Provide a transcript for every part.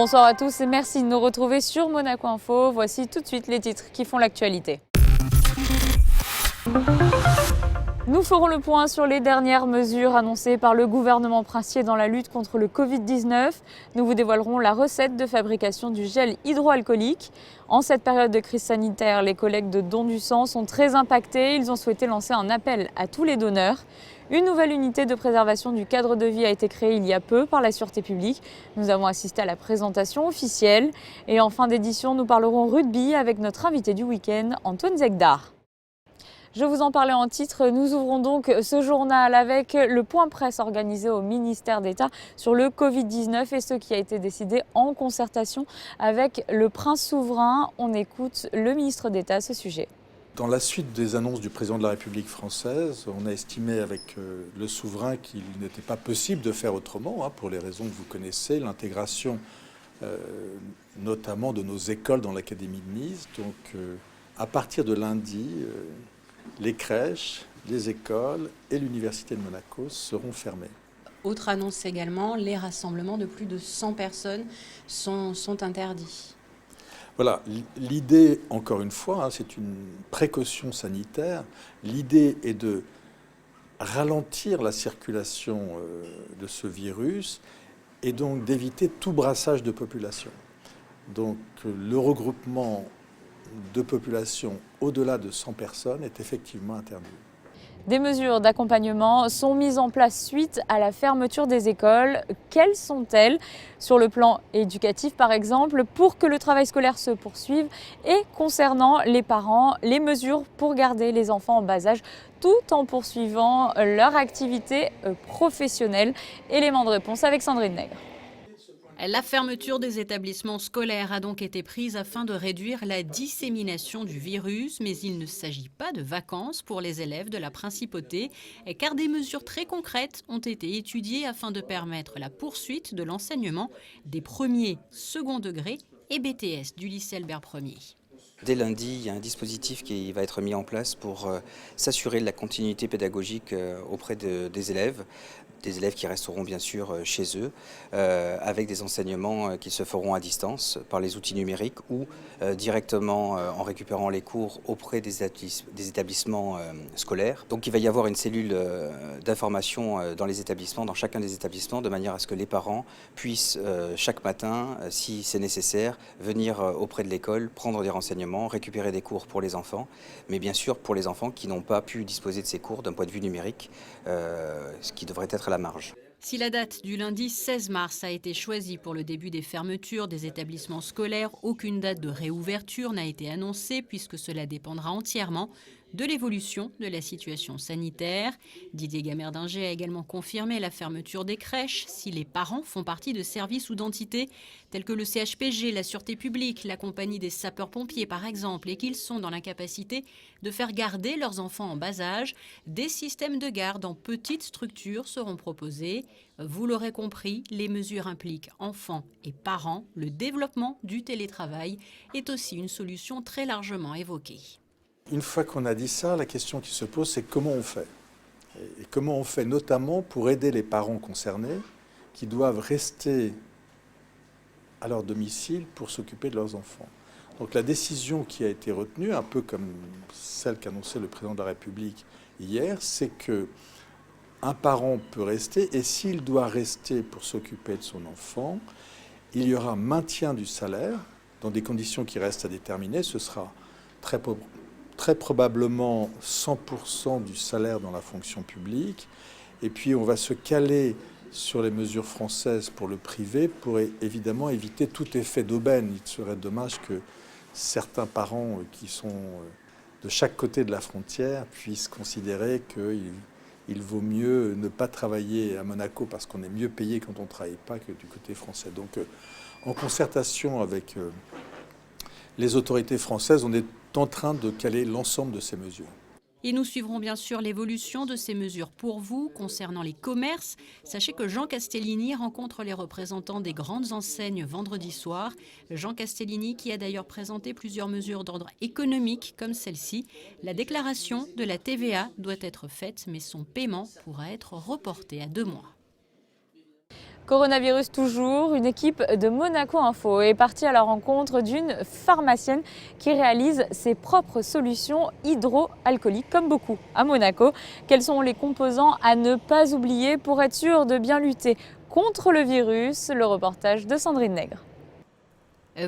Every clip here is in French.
Bonsoir à tous et merci de nous retrouver sur Monaco Info. Voici tout de suite les titres qui font l'actualité. Nous ferons le point sur les dernières mesures annoncées par le gouvernement princier dans la lutte contre le Covid-19. Nous vous dévoilerons la recette de fabrication du gel hydroalcoolique. En cette période de crise sanitaire, les collègues de dons du sang sont très impactés. Ils ont souhaité lancer un appel à tous les donneurs. Une nouvelle unité de préservation du cadre de vie a été créée il y a peu par la Sûreté publique. Nous avons assisté à la présentation officielle. Et en fin d'édition, nous parlerons rugby avec notre invité du week-end, Antoine Zegdar. Je vous en parlais en titre, nous ouvrons donc ce journal avec le point presse organisé au ministère d'État sur le Covid-19 et ce qui a été décidé en concertation avec le prince souverain. On écoute le ministre d'État à ce sujet. Dans la suite des annonces du président de la République française, on a estimé avec le souverain qu'il n'était pas possible de faire autrement, pour les raisons que vous connaissez, l'intégration notamment de nos écoles dans l'Académie de Nice. Donc à partir de lundi, les crèches, les écoles et l'Université de Monaco seront fermées. Autre annonce également, les rassemblements de plus de 100 personnes sont interdits. Voilà, l'idée, encore une fois, c'est une précaution sanitaire. L'idée est de ralentir la circulation de ce virus et donc d'éviter tout brassage de population. Donc le regroupement de population au-delà de 100 personnes est effectivement interdit. Des mesures d'accompagnement sont mises en place suite à la fermeture des écoles. Quelles sont-elles sur le plan éducatif par exemple pour que le travail scolaire se poursuive et concernant les parents, les mesures pour garder les enfants en bas âge tout en poursuivant leur activité professionnelle? Élément de réponse avec Sandrine Nègre. La fermeture des établissements scolaires a donc été prise afin de réduire la dissémination du virus, mais il ne s'agit pas de vacances pour les élèves de la principauté, car des mesures très concrètes ont été étudiées afin de permettre la poursuite de l'enseignement des premiers, second degrés et BTS du lycée Albert Ier. Dès lundi, il y a un dispositif qui va être mis en place pour s'assurer de la continuité pédagogique auprès des élèves qui resteront bien sûr chez eux, avec des enseignements qui se feront à distance par les outils numériques ou directement en récupérant les cours auprès des établissements scolaires. Donc il va y avoir une cellule d'information dans les établissements, dans chacun des établissements, de manière à ce que les parents puissent chaque matin, si c'est nécessaire, venir auprès de l'école, prendre des renseignements, récupérer des cours pour les enfants, mais bien sûr pour les enfants qui n'ont pas pu disposer de ces cours d'un point de vue numérique, ce qui devrait être à la marge. Si la date du lundi 16 mars a été choisie pour le début des fermetures des établissements scolaires, aucune date de réouverture n'a été annoncée puisque cela dépendra entièrement de l'évolution de la situation sanitaire. Didier Gamerdinger a également confirmé la fermeture des crèches si les parents font partie de services ou d'entités tels que le CHPG, la Sûreté publique, la compagnie des sapeurs-pompiers par exemple, et qu'ils sont dans l'incapacité de faire garder leurs enfants en bas âge. Des systèmes de garde en petites structures seront proposés. Vous l'aurez compris, les mesures impliquent enfants et parents. Le développement du télétravail est aussi une solution très largement évoquée. Une fois qu'on a dit ça, la question qui se pose, c'est comment on fait. Et comment on fait notamment pour aider les parents concernés qui doivent rester à leur domicile pour s'occuper de leurs enfants. Donc la décision qui a été retenue, un peu comme celle qu'annonçait le président de la République hier, c'est qu'un parent peut rester et s'il doit rester pour s'occuper de son enfant, il y aura maintien du salaire dans des conditions qui restent à déterminer. Ce sera très probablement 100% du salaire dans la fonction publique. Et puis on va se caler sur les mesures françaises pour le privé pour évidemment éviter tout effet d'aubaine. Il serait dommage que certains parents qui sont de chaque côté de la frontière puissent considérer qu'il vaut mieux ne pas travailler à Monaco parce qu'on est mieux payé quand on ne travaille pas que du côté français. Donc en concertation avec les autorités françaises, on est en train de caler l'ensemble de ces mesures. Et nous suivrons bien sûr l'évolution de ces mesures pour vous. Concernant les commerces, sachez que Jean Castellini rencontre les représentants des grandes enseignes vendredi soir. Jean Castellini qui a d'ailleurs présenté plusieurs mesures d'ordre économique comme celle-ci. La déclaration de la TVA doit être faite, mais son paiement pourra être reporté à 2 mois. Coronavirus toujours, une équipe de Monaco Info est partie à la rencontre d'une pharmacienne qui réalise ses propres solutions hydroalcooliques, comme beaucoup à Monaco. Quels sont les composants à ne pas oublier pour être sûr de bien lutter contre le virus? Le reportage de Sandrine Nègre.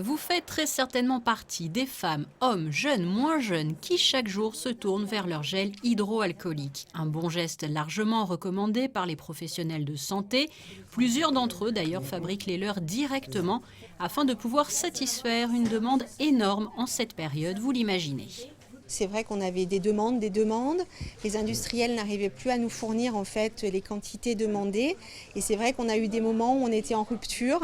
Vous faites très certainement partie des femmes, hommes, jeunes, moins jeunes, qui chaque jour se tournent vers leur gel hydroalcoolique. Un bon geste largement recommandé par les professionnels de santé. Plusieurs d'entre eux d'ailleurs fabriquent les leurs directement afin de pouvoir satisfaire une demande énorme en cette période, vous l'imaginez. C'est vrai qu'on avait des demandes. Les industriels n'arrivaient plus à nous fournir en fait les quantités demandées. Et c'est vrai qu'on a eu des moments où on était en rupture.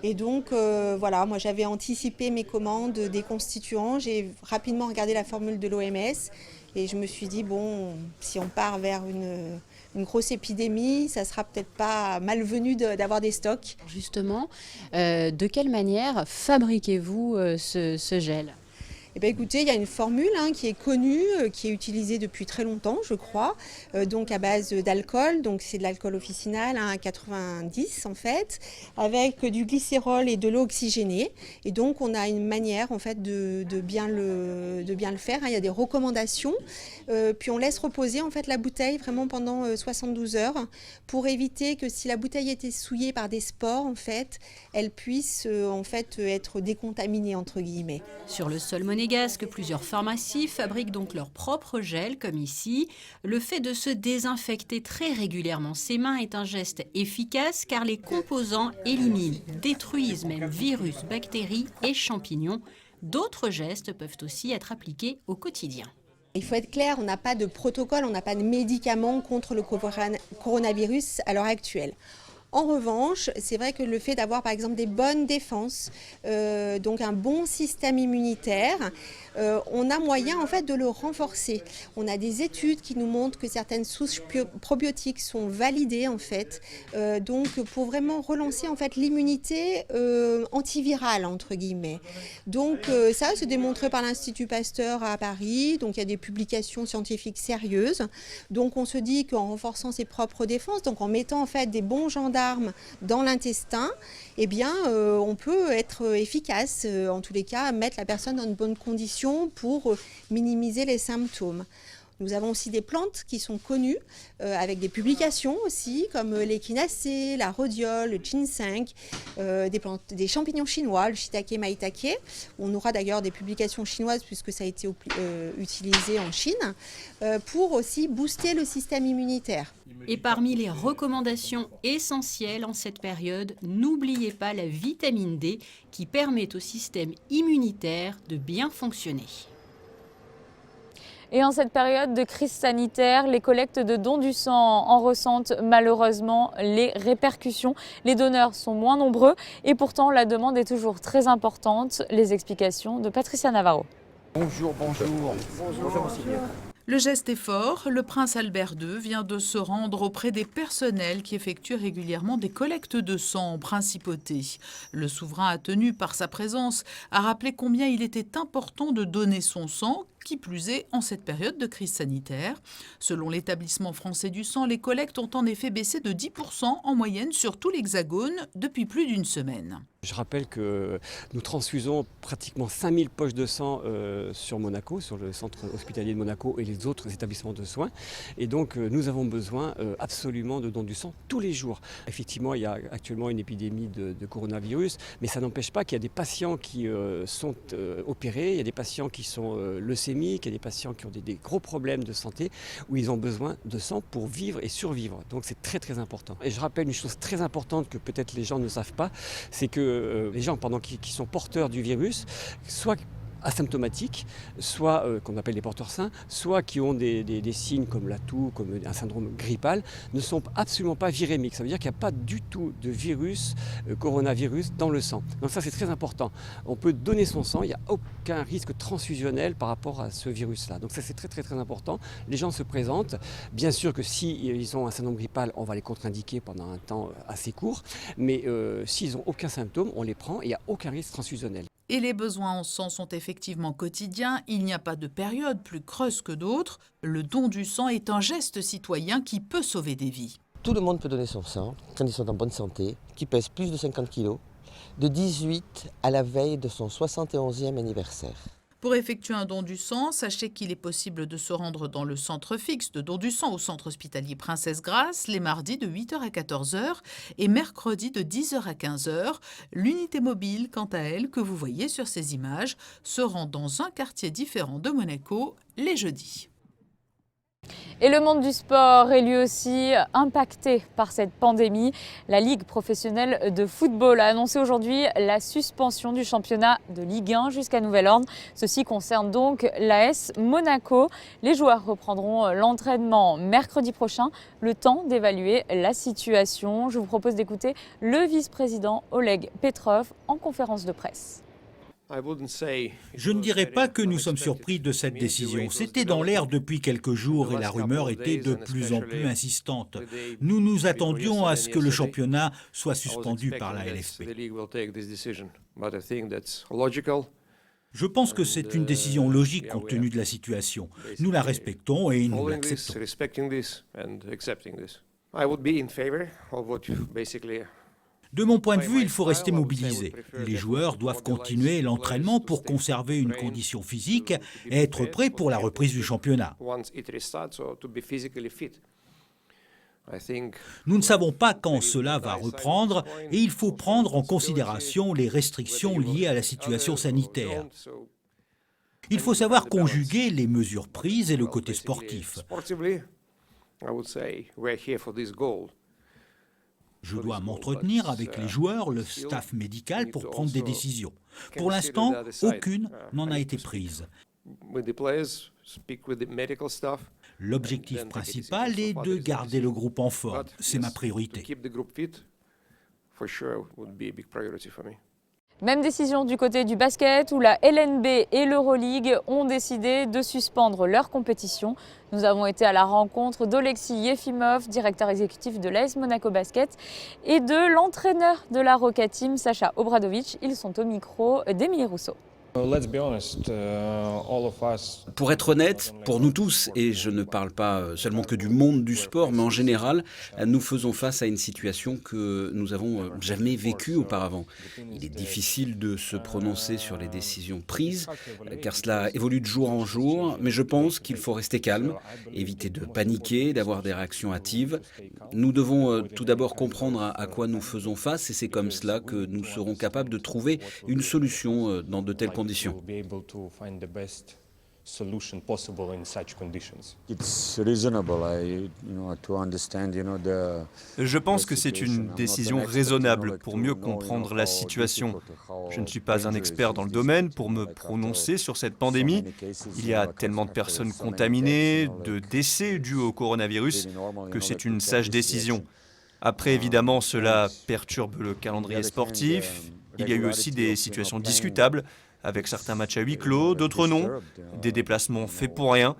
Et donc voilà, moi j'avais anticipé mes commandes des constituants. J'ai rapidement regardé la formule de l'OMS et je me suis dit bon, si on part vers une grosse épidémie, ça sera peut-être pas malvenu d'avoir des stocks. Justement, de quelle manière fabriquez-vous ce gel ? Eh bien, écoutez, il y a une formule qui est connue, qui est utilisée depuis très longtemps, je crois, donc à base d'alcool, donc c'est de l'alcool officinal à 90 en fait, avec du glycérol et de l'eau oxygénée. Et donc on a une manière en fait de bien le faire. Il y a des recommandations, puis on laisse reposer en fait la bouteille vraiment pendant 72 heures pour éviter que si la bouteille était souillée par des spores en fait, elle puisse en fait être décontaminée entre guillemets. Sur le sol monégasque, plusieurs pharmacies fabriquent donc leur propre gel, comme ici. Le fait de se désinfecter très régulièrement ses mains est un geste efficace car les composants éliminent, détruisent même virus, bactéries et champignons. D'autres gestes peuvent aussi être appliqués au quotidien. Il faut être clair, on n'a pas de protocole, on n'a pas de médicaments contre le coronavirus à l'heure actuelle. En revanche, c'est vrai que le fait d'avoir par exemple des bonnes défenses, donc un bon système immunitaire, on a moyen en fait de le renforcer. On a des études qui nous montrent que certaines souches probiotiques sont validées en fait, donc pour vraiment relancer en fait l'immunité antivirale entre guillemets. Donc ça c'est démontré par l'Institut Pasteur à Paris, donc il y a des publications scientifiques sérieuses. Donc on se dit qu'en renforçant ses propres défenses, donc en mettant en fait des bons gendarmes dans l'intestin, eh bien, on peut être efficace, en tous les cas, mettre la personne dans de bonnes conditions pour minimiser les symptômes. Nous avons aussi des plantes qui sont connues, avec des publications aussi, comme l'échinacée, la rhodiole, le ginseng, des champignons chinois, le shiitake, maitake. On aura d'ailleurs des publications chinoises puisque ça a été utilisé en Chine, pour aussi booster le système immunitaire. Et parmi les recommandations essentielles en cette période, n'oubliez pas la vitamine D qui permet au système immunitaire de bien fonctionner. Et en cette période de crise sanitaire, les collectes de dons du sang en ressentent malheureusement les répercussions. Les donneurs sont moins nombreux et pourtant la demande est toujours très importante. Les explications de Patricia Navarro. Bonjour. Le geste est fort. Le prince Albert II vient de se rendre auprès des personnels qui effectuent régulièrement des collectes de sang en principauté. Le souverain a tenu par sa présence à rappeler combien il était important de donner son sang, qui plus est en cette période de crise sanitaire. Selon l'établissement français du sang, les collectes ont en effet baissé de 10% en moyenne sur tout l'Hexagone depuis plus d'une semaine. Je rappelle que nous transfusons pratiquement 5000 poches de sang sur Monaco, sur le centre hospitalier de Monaco et les autres établissements de soins. Et donc nous avons besoin absolument de dons du sang tous les jours. Effectivement, il y a actuellement une épidémie de coronavirus, mais ça n'empêche pas qu'il y a des patients qui sont opérés, il y a des patients qui sont leucémiques, il y a des patients qui ont des gros problèmes de santé où ils ont besoin de sang pour vivre et survivre. Donc c'est très très important. Et je rappelle une chose très importante que peut-être les gens ne savent pas, c'est que les gens qui sont porteurs du virus, soit asymptomatiques, soit qu'on appelle les porteurs sains, soit qui ont des signes comme la toux, comme un syndrome grippal, ne sont absolument pas virémiques. Ça veut dire qu'il n'y a pas du tout de virus, coronavirus dans le sang. Donc ça c'est très important. On peut donner son sang, il n'y a aucun risque transfusionnel par rapport à ce virus-là. Donc ça c'est très très très important. Les gens se présentent. Bien sûr que s'ils ont un syndrome grippal, on va les contre-indiquer pendant un temps assez court, mais s'ils n'ont aucun symptôme, on les prend et il n'y a aucun risque transfusionnel. Et les besoins en sang sont effectivement quotidiens, il n'y a pas de période plus creuse que d'autres. Le don du sang est un geste citoyen qui peut sauver des vies. tout le monde peut donner son sang quand ils sont en bonne santé, qui pèsent plus de 50 kg, de 18 à la veille de son 71e anniversaire. Pour effectuer un don du sang, sachez qu'il est possible de se rendre dans le centre fixe de don du sang au centre hospitalier Princesse Grace les mardis de 8h à 14h et mercredis de 10h à 15h. L'unité mobile, quant à elle, que vous voyez sur ces images, se rend dans un quartier différent de Monaco les jeudis. Et le monde du sport est lui aussi impacté par cette pandémie. La Ligue professionnelle de football a annoncé aujourd'hui la suspension du championnat de Ligue 1 jusqu'à nouvel ordre. Ceci concerne donc l'AS Monaco. Les joueurs reprendront l'entraînement mercredi prochain, le temps d'évaluer la situation. Je vous propose d'écouter le vice-président Oleg Petrov en conférence de presse. Je ne dirais pas que nous sommes surpris de cette décision. C'était dans l'air depuis quelques jours et la rumeur était de plus en plus insistante. Nous nous attendions à ce que le championnat soit suspendu par la LFP. Je pense que c'est une décision logique compte tenu de la situation. Nous la respectons et nous l'acceptons. De mon point de vue, il faut rester mobilisé. Les joueurs doivent continuer l'entraînement pour conserver une condition physique et être prêts pour la reprise du championnat. Nous ne savons pas quand cela va reprendre et il faut prendre en considération les restrictions liées à la situation sanitaire. Il faut savoir conjuguer les mesures prises et le côté sportif. Je dois m'entretenir avec les joueurs, le staff médical pour prendre des décisions. Pour l'instant, aucune n'en a été prise. L'objectif principal est de garder le groupe en forme. C'est ma priorité. Même décision du côté du basket où la LNB et l'Euroleague ont décidé de suspendre leur compétition. Nous avons été à la rencontre d'Oleksi Yefimov, directeur exécutif de l'AS Monaco Basket, et de l'entraîneur de la Roca Team, Sacha Obradovic. Ils sont au micro d'Émilie Rousseau. Pour être honnête, pour nous tous, et je ne parle pas seulement que du monde du sport, mais en général, nous faisons face à une situation que nous n'avons jamais vécue auparavant. Il est difficile de se prononcer sur les décisions prises, car cela évolue de jour en jour, mais je pense qu'il faut rester calme, éviter de paniquer, d'avoir des réactions hâtives. Nous devons tout d'abord comprendre à quoi nous faisons face, et c'est comme cela que nous serons capables de trouver une solution dans de telles conditions. Je pense que c'est une décision raisonnable pour mieux comprendre la situation. Je ne suis pas un expert dans le domaine pour me prononcer sur cette pandémie. Il y a tellement de personnes contaminées, de décès dus au coronavirus, que c'est une sage décision. Après, évidemment, cela perturbe le calendrier sportif. Il y a eu aussi des situations discutables, avec certains matchs à huis clos, d'autres non, des déplacements faits pour rien.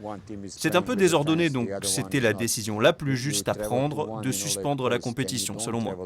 C'est un peu désordonné, donc c'était la décision la plus juste à prendre de suspendre la compétition, selon moi.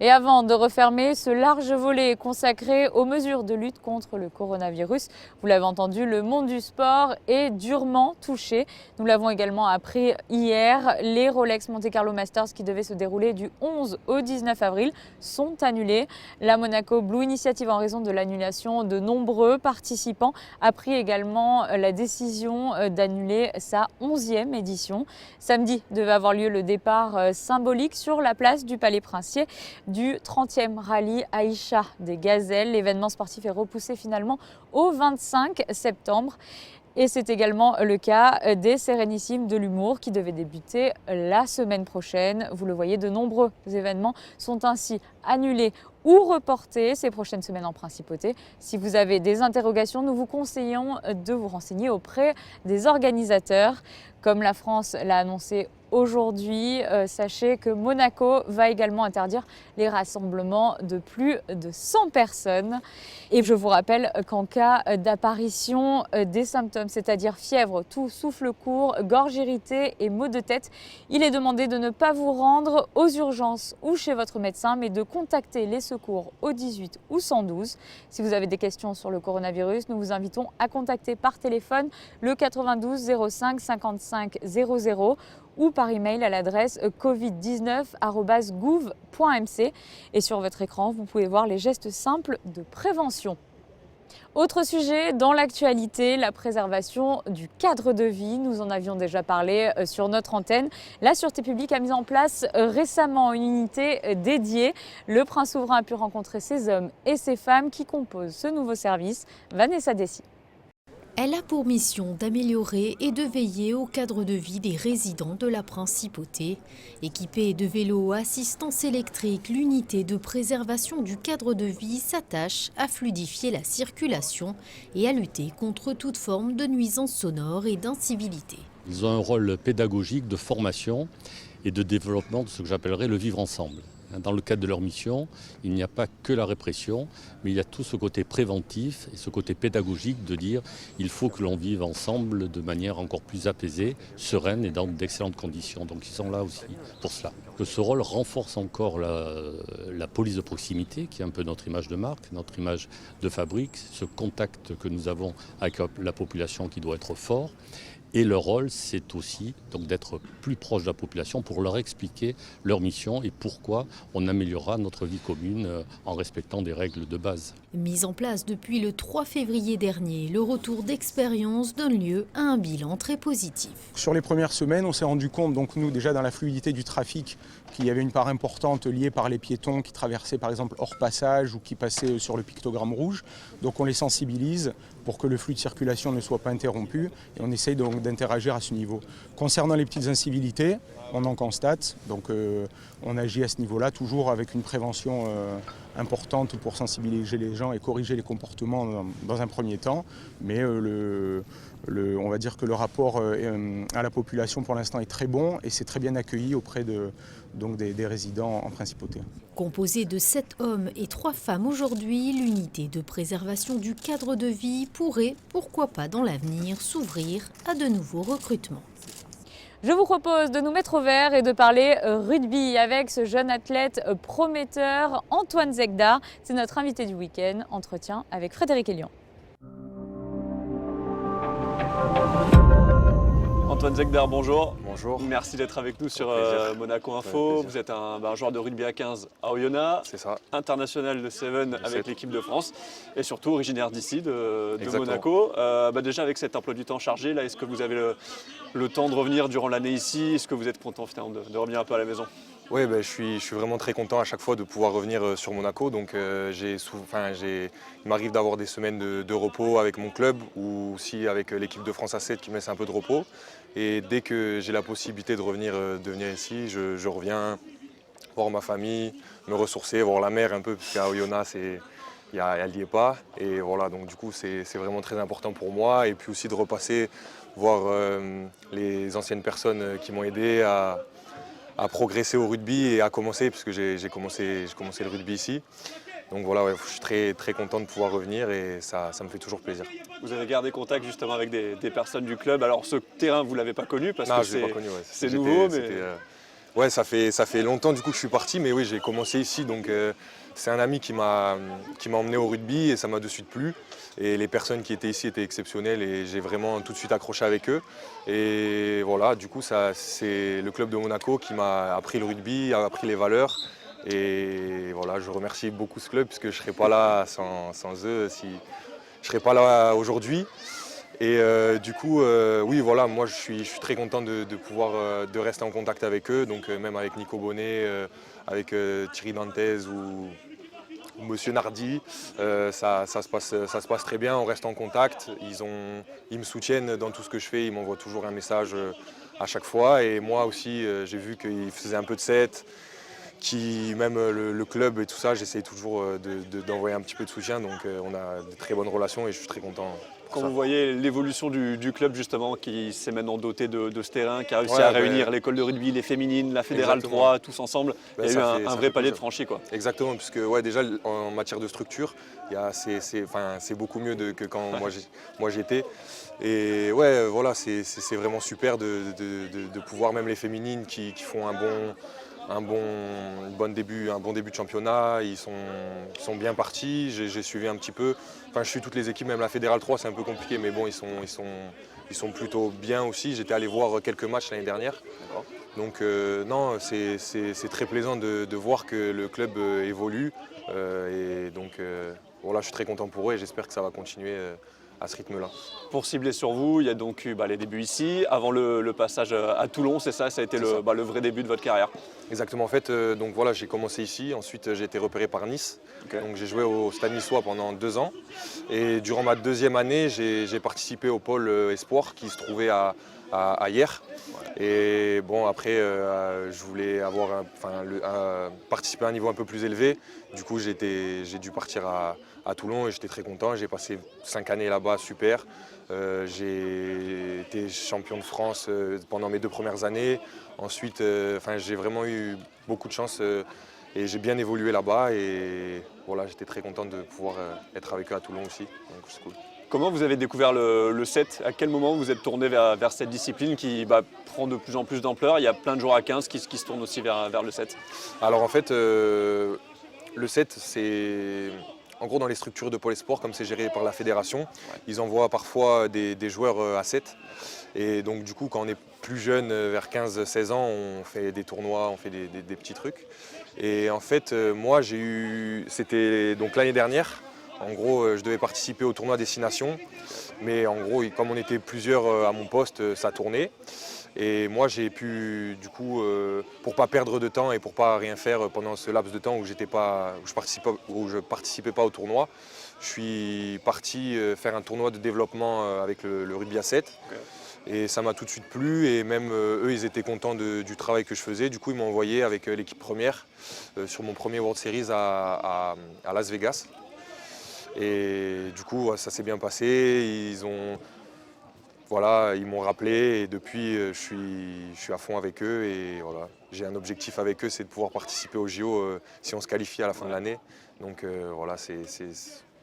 Et avant de refermer ce large volet consacré aux mesures de lutte contre le coronavirus, vous l'avez entendu, le monde du sport est durement touché. Nous l'avons également appris hier, les Rolex Monte Carlo Masters qui devaient se dérouler du 11 au 19 avril sont annulés. La Monaco Blue Initiative, en raison de l'annulation de nombreux participants, a pris également la décision d'annuler sa 11e édition. Samedi devait avoir lieu le départ symbolique sur la place du Palais Princier du 30e rallye Aïcha des Gazelles. L'événement sportif est repoussé finalement au 25 septembre. Et c'est également le cas des Sérénissimes de l'humour qui devaient débuter la semaine prochaine. Vous le voyez, de nombreux événements sont ainsi annulés ou reportés ces prochaines semaines en principauté. Si vous avez des interrogations, nous vous conseillons de vous renseigner auprès des organisateurs. Comme la France l'a annoncé aujourd'hui. Sachez que Monaco va également interdire les rassemblements de plus de 100 personnes. Et je vous rappelle qu'en cas d'apparition des symptômes, c'est-à-dire fièvre, toux, souffle court, gorge irritée et maux de tête, il est demandé de ne pas vous rendre aux urgences ou chez votre médecin, mais de contacter les secours au 18 ou 112. Si vous avez des questions sur le coronavirus, nous vous invitons à contacter par téléphone le 92 05 55 00 ou par email à l'adresse covid19@gouv.mc. Et sur votre écran, vous pouvez voir les gestes simples de prévention. Autre sujet dans l'actualité, la préservation du cadre de vie. Nous en avions déjà parlé sur notre antenne. La Sûreté publique a mis en place récemment une unité dédiée. Le prince souverain a pu rencontrer ces hommes et ces femmes qui composent ce nouveau service. Vanessa Dessy. Elle a pour mission d'améliorer et de veiller au cadre de vie des résidents de la principauté. Équipée de vélos à assistance électrique, l'unité de préservation du cadre de vie s'attache à fluidifier la circulation et à lutter contre toute forme de nuisance sonore et d'incivilité. Ils ont un rôle pédagogique de formation et de développement de ce que j'appellerais le vivre ensemble. Dans le cadre de leur mission, il n'y a pas que la répression, mais il y a tout ce côté préventif et ce côté pédagogique de dire il faut que l'on vive ensemble de manière encore plus apaisée, sereine et dans d'excellentes conditions. Donc ils sont là aussi pour cela. Que ce rôle renforce encore la police de proximité, qui est un peu notre image de marque, notre image de fabrique, ce contact que nous avons avec la population qui doit être fort. Et leur rôle, c'est aussi donc d'être plus proche de la population pour leur expliquer leur mission et pourquoi on améliorera notre vie commune en respectant des règles de base. Mise en place depuis le 3 février dernier, le retour d'expérience donne lieu à un bilan très positif. Sur les premières semaines, on s'est rendu compte, donc nous déjà dans la fluidité du trafic, qu'il y avait une part importante liée par les piétons qui traversaient par exemple hors passage ou qui passaient sur le pictogramme rouge. Donc on les sensibilise pour que le flux de circulation ne soit pas interrompu et on essaye donc d'interagir à ce niveau. Concernant les petites incivilités, on en constate, donc on agit à ce niveau-là, toujours avec une prévention importante pour sensibiliser les gens et corriger les comportements dans un premier temps, mais on va dire que le rapport à la population pour l'instant est très bon et c'est très bien accueilli auprès des résidents en principauté. Composée de 7 hommes et 3 femmes aujourd'hui, l'unité de préservation du cadre de vie pourrait, pourquoi pas dans l'avenir, s'ouvrir à de nouveaux recrutements. Je vous propose de nous mettre au vert et de parler rugby avec ce jeune athlète prometteur, Antoine Zegdar. C'est notre invité du week-end. Entretien avec Frédéric Elian. Antoine Zegdar, bonjour. Bonjour. Merci d'être avec nous sur Monaco Info. Vous êtes un joueur de rugby à 15 à Oyonnax. C'est ça. International de Seven avec l'équipe de France et surtout originaire d'ici, de Exactement. Monaco. Déjà avec cet emploi du temps chargé, là, est-ce que vous avez le temps de revenir durant l'année ici? Est-ce que vous êtes content finalement de revenir un peu à la maison? Oui, je suis vraiment très content à chaque fois de pouvoir revenir sur Monaco. Donc, il m'arrive d'avoir des semaines de repos avec mon club ou aussi avec l'équipe de France A7 qui me laisse un peu de repos. Et dès que j'ai la possibilité de venir ici, je reviens voir ma famille, me ressourcer, voir la mer un peu, parce qu'à Oyonnax, elle n'y est pas. Et voilà, donc du coup, c'est vraiment très important pour moi. Et puis aussi de repasser, voir les anciennes personnes qui m'ont aidé à progresser au rugby et à commencer, parce que j'ai commencé le rugby ici. Donc voilà, je suis très, très content de pouvoir revenir et ça me fait toujours plaisir. Vous avez gardé contact justement avec des personnes du club. Alors ce terrain, vous ne l'avez pas connu parce que c'est nouveau. Ouais, ça fait longtemps du coup que je suis parti, mais oui, j'ai commencé ici. Donc c'est un ami qui m'a emmené au rugby et ça m'a de suite plu. Et les personnes qui étaient ici étaient exceptionnelles et j'ai vraiment tout de suite accroché avec eux. Et voilà, du coup, c'est le club de Monaco qui m'a appris le rugby, a appris les valeurs. Et voilà, je remercie beaucoup ce club puisque je ne serais pas là sans eux, je ne serais pas là aujourd'hui. Et du coup, oui, voilà, moi je suis très content de pouvoir de rester en contact avec eux, donc même avec Nico Bonnet, avec Thierry Dantez ou Monsieur Nardi, ça se passe très bien, on reste en contact. Ils me soutiennent dans tout ce que je fais, ils m'envoient toujours un message à chaque fois. Et moi aussi, j'ai vu qu'ils faisaient un peu de set. Même le club et tout ça, j'essaye toujours d'envoyer un petit peu de soutien. Donc on a de très bonnes relations et je suis très content Quand vous voyez l'évolution du club justement qui s'est maintenant doté de ce terrain, qui a réussi à réunir l'école de rugby, les féminines, la Fédérale 3, tous ensemble, il y a eu un vrai palier de franchi, quoi. Exactement, puisque déjà en matière de structure, c'est beaucoup mieux que quand moi j'étais. Et ouais, voilà, c'est vraiment super de pouvoir, même les féminines qui font un bon début de championnat, ils sont bien partis, j'ai suivi un petit peu. Enfin, je suis toutes les équipes, même la Fédérale 3, c'est un peu compliqué, mais bon, ils sont plutôt bien aussi. J'étais allé voir quelques matchs l'année dernière. Donc non, c'est très plaisant de voir que le club évolue. Et donc voilà, je suis très content pour eux et j'espère que ça va continuer à ce rythme-là. Pour cibler sur vous, il y a donc eu les débuts ici, avant le passage à Toulon, c'est ça, ça a été le vrai début de votre carrière. Exactement, en fait, donc voilà, j'ai commencé ici, ensuite j'ai été repéré par Nice. Donc j'ai joué au Stade Niçois pendant 2 ans. Et durant ma 2e année, j'ai participé au pôle Espoir qui se trouvait à Hyères. Et bon, après, je voulais participer à un niveau un peu plus élevé. Du coup, j'ai dû partir à Toulon et j'étais très content. J'ai passé 5 années là-bas, super. J'ai été champion de France pendant mes 2 premières années. Ensuite, j'ai vraiment eu beaucoup de chance et j'ai bien évolué là-bas. Et voilà, j'étais très content de pouvoir être avec eux à Toulon aussi. Donc c'est cool. Comment vous avez découvert le 7 ? À quel moment vous êtes tourné vers cette discipline qui prend de plus en plus d'ampleur ? Il y a plein de joueurs à 15 qui se tournent aussi vers le 7. Alors en fait, le 7, c'est... En gros, dans les structures de Pôle Sport, comme c'est géré par la fédération, ils envoient parfois des joueurs à 7. Et donc du coup, quand on est plus jeune, vers 15-16 ans, on fait des tournois, on fait des petits trucs. Et en fait, moi, c'était donc l'année dernière. En gros, je devais participer au tournoi Destination, mais en gros, comme on était plusieurs à mon poste, ça tournait. Et moi, j'ai pu, du coup, pour ne pas perdre de temps et pour ne pas rien faire pendant ce laps de temps où je ne participais pas au tournoi, je suis parti faire un tournoi de développement avec le rugby à 7. Et ça m'a tout de suite plu et même eux, ils étaient contents du travail que je faisais. Du coup, ils m'ont envoyé avec l'équipe première sur mon premier World Series à Las Vegas. Et du coup, ça s'est bien passé. Ils m'ont rappelé et depuis, je suis à fond avec eux. Et voilà, j'ai un objectif avec eux, c'est de pouvoir participer aux JO si on se qualifie à la fin de l'année. Donc voilà, je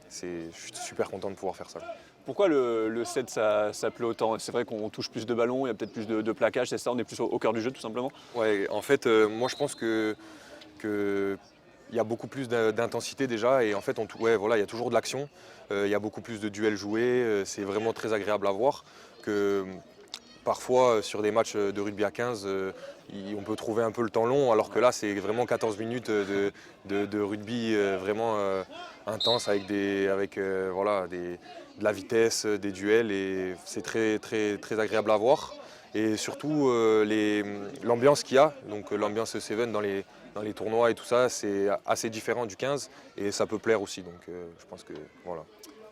suis super content de pouvoir faire ça. Pourquoi le 7, ça plaît autant ? C'est vrai qu'on touche plus de ballons, il y a peut-être plus de plaquage, c'est ça, on est plus au cœur du jeu tout simplement ? Ouais, en fait, moi je pense que il y a beaucoup plus d'intensité déjà et en fait, il y a toujours de l'action, il y a beaucoup plus de duels joués, c'est vraiment très agréable à voir. Que parfois, sur des matchs de rugby à 15, on peut trouver un peu le temps long, alors que là, c'est vraiment 14 minutes de rugby vraiment intense avec de la vitesse, des duels et c'est très, très, très agréable à voir. Et surtout, l'ambiance qu'il y a, donc l'ambiance 7 dans les tournois et tout ça, c'est assez différent du 15 et ça peut plaire aussi. Donc je pense que voilà.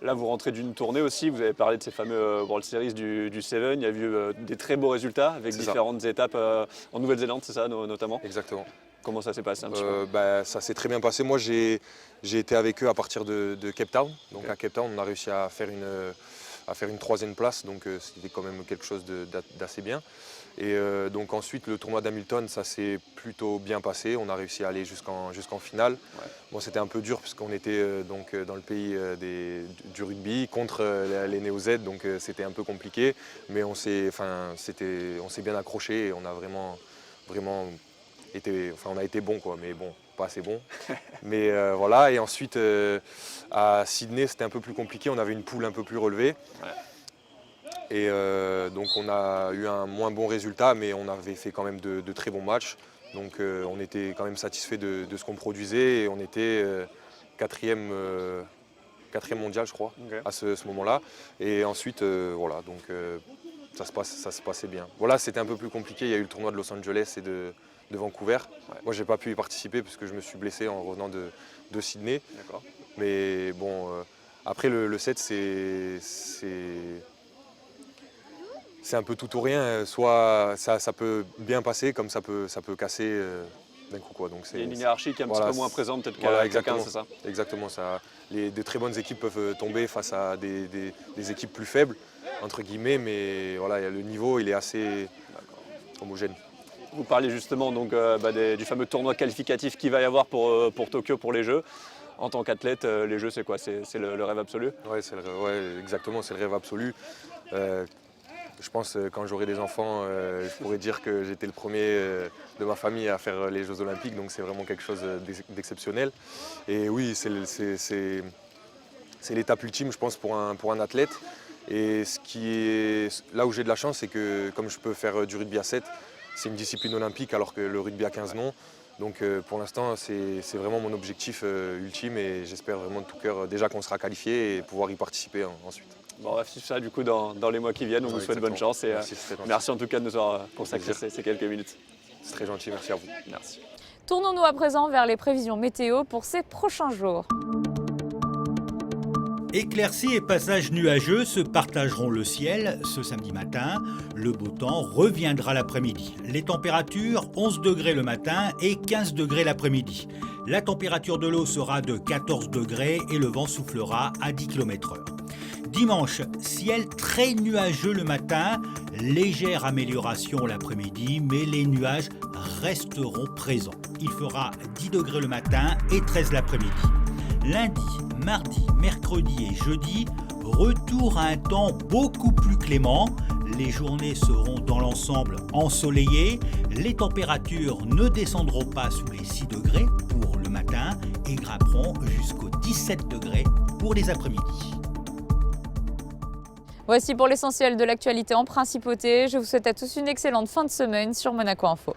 Là, vous rentrez d'une tournée aussi, vous avez parlé de ces fameux World Series du 7, il y a eu des très beaux résultats avec différentes étapes en Nouvelle-Zélande, c'est ça notamment ? Exactement. Comment ça s'est passé un petit peu ? Ça s'est très bien passé. Moi, j'ai été avec eux à partir de Cape Town. Donc à Cape Town, on a réussi à faire une 3e place, donc c'était quand même quelque chose d'assez bien. Et donc ensuite, le tournoi d'Hamilton, ça s'est plutôt bien passé. On a réussi à aller jusqu'en finale. Ouais. Bon, c'était un peu dur puisqu'on était donc dans le pays du rugby contre les Néo-Z, donc c'était un peu compliqué. Mais on s'est bien accroché et on a vraiment été, on a été bon quoi. Mais bon, pas assez bon. Mais voilà. Et ensuite à Sydney, c'était un peu plus compliqué. On avait une poule un peu plus relevée. Ouais. Et donc on a eu un moins bon résultat, mais on avait fait quand même de très bons matchs. Donc on était quand même satisfait de ce qu'on produisait et on était 4e mondial, je crois, à ce moment-là. Et ensuite, voilà, donc ça se passait bien. Voilà, c'était un peu plus compliqué. Il y a eu le tournoi de Los Angeles et de Vancouver. Ouais. Moi, je n'ai pas pu y participer parce que je me suis blessé en revenant de Sydney. Mais bon, après le 7, c'est un peu tout ou rien, soit ça peut bien passer comme ça peut casser d'un coup. Quoi. Donc il y a une hiérarchie qui est un petit peu moins présente peut-être qu'à 15, c'est ça ? Exactement, de très bonnes équipes peuvent tomber face à des équipes plus faibles, entre guillemets, mais voilà, le niveau il est assez homogène. Vous parliez justement donc, du fameux tournoi qualificatif qu'il va y avoir pour Tokyo, pour les Jeux. En tant qu'athlète, les Jeux, c'est quoi? C'est le rêve absolu? Oui, exactement, c'est le rêve absolu. Je pense que quand j'aurai des enfants, je pourrais dire que j'étais le premier de ma famille à faire les Jeux Olympiques, donc c'est vraiment quelque chose d'exceptionnel. Et oui, c'est l'étape ultime, je pense, pour un athlète. Et là où j'ai de la chance, c'est que comme je peux faire du rugby à 7, c'est une discipline olympique alors que le rugby à 15 non. Donc pour l'instant, c'est vraiment mon objectif ultime et j'espère vraiment de tout cœur déjà qu'on sera qualifié et pouvoir y participer ensuite. Bon, on va suivre ça du coup dans les mois qui viennent. On vous souhaite bonne chance et merci en tout cas de nous avoir consacré ces quelques minutes. C'est très gentil, merci à vous. Merci. Tournons-nous à présent vers les prévisions météo pour ces prochains jours. Éclaircies et passages nuageux se partageront le ciel ce samedi matin. Le beau temps reviendra l'après-midi. Les températures 11 degrés le matin et 15 degrés l'après-midi. La température de l'eau sera de 14 degrés et le vent soufflera à 10 km/h. Dimanche, ciel très nuageux le matin, légère amélioration l'après-midi, mais les nuages resteront présents. Il fera 10 degrés le matin et 13 l'après-midi. Lundi, mardi, mercredi et jeudi, retour à un temps beaucoup plus clément. Les journées seront dans l'ensemble ensoleillées. Les températures ne descendront pas sous les 6 degrés pour le matin et grimperont jusqu'aux 17 degrés pour les après-midi. Voici pour l'essentiel de l'actualité en principauté. Je vous souhaite à tous une excellente fin de semaine sur Monaco Info.